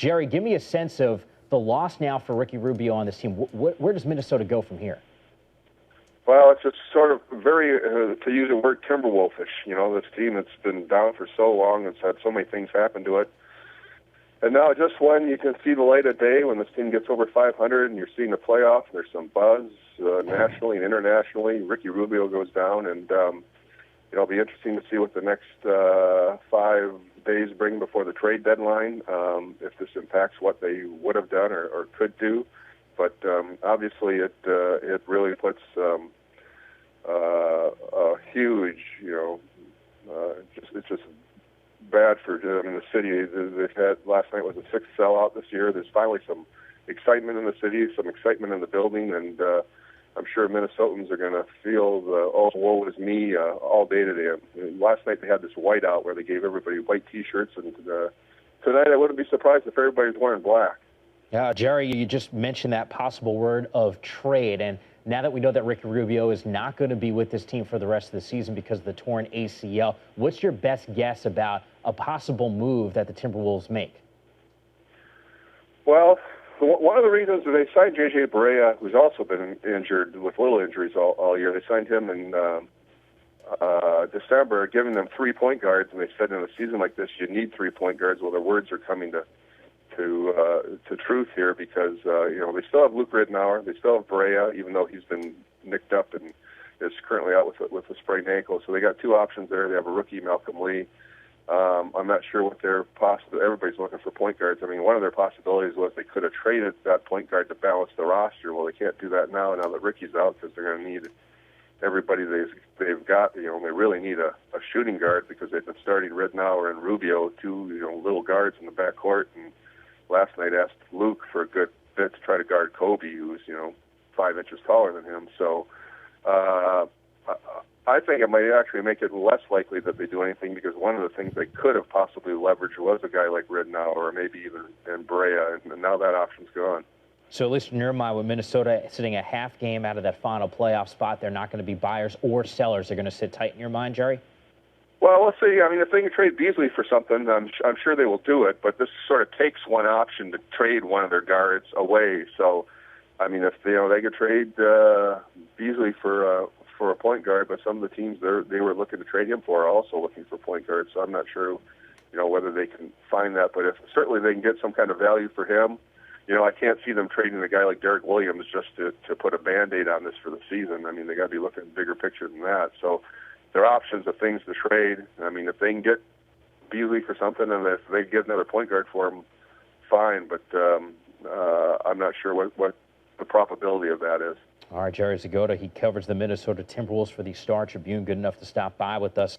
Jerry, give me a sense of the loss now for Ricky Rubio on this team. Where does Minnesota go from here? Well, it's just sort of very, to use the word, Timberwolfish. You know, this team that's been down for so long, it's had so many things happen to it. And now just when you can see the light of day, when this team gets over 500 and you're seeing the playoffs, there's some buzz nationally and internationally. Ricky Rubio goes down, and it'll be interesting to see what the next 5 days bring before the trade deadline, if this impacts what they would have done or could do. But obviously it really puts a huge, it's just bad for the city. They've had, last night was the 6th sellout this year. There's finally some excitement in the city, some excitement in the building, and I'm sure Minnesotans are going to feel the "oh, woe is me" all day today. Last night they had this whiteout where they gave everybody white T-shirts, and tonight I wouldn't be surprised if everybody's wearing black. Yeah, Jerry, you just mentioned that possible word of trade, and now that we know that Ricky Rubio is not going to be with this team for the rest of the season because of the torn ACL, what's your best guess about a possible move that the Timberwolves make? Well, one of the reasons that they signed J.J. Barea, who's also been injured with little injuries all year, they signed him in December, giving them 3 point guards, and they said in a season like this you need 3 point guards. Well, their words are coming to truth here, because they still have Luke Ridnour, they still have Barea, even though he's been nicked up and is currently out with a sprained ankle. So they got 2 options there. They have a rookie, Malcolm Lee. I'm not sure what their everybody's looking for point guards. I mean, one of their possibilities was they could have traded that point guard to balance the roster. Well, they can't do that now that Ricky's out, because they're going to need everybody they've got. They really need a shooting guard, because they've been starting Ridnour and Rubio, 2 little guards in the backcourt, and last night asked Luke for a good bit to try to guard Kobe, who's 5 inches taller than him. So I think it might actually make it less likely that they do anything, because one of the things they could have possibly leveraged was a guy like Ridnour, or maybe even Barea, and now that option's gone. So at least in your mind, with Minnesota sitting a half game out of that final playoff spot, they're not going to be buyers or sellers. They're going to sit tight in your mind, Jerry? Well, let's see. I mean, if they can trade Beasley for something, I'm sure they will do it. But this sort of takes one option to trade one of their guards away. So, I mean, if they could trade Beasley for a point guard, but some of the teams they were looking to trade him for are also looking for point guards. So I'm not sure, whether they can find that. But if certainly they can get some kind of value for him, I can't see them trading a guy like Derek Williams just to put a Band-Aid on this for the season. I mean, they got to be looking at a bigger picture than that. So there are options of things to trade. I mean, if they can get Beasley for something, and if they get another point guard for him, fine. But I'm not sure what the probability of that is. All right, Jerry Zgoda, he covers the Minnesota Timberwolves for the Star Tribune. Good enough to stop by with us.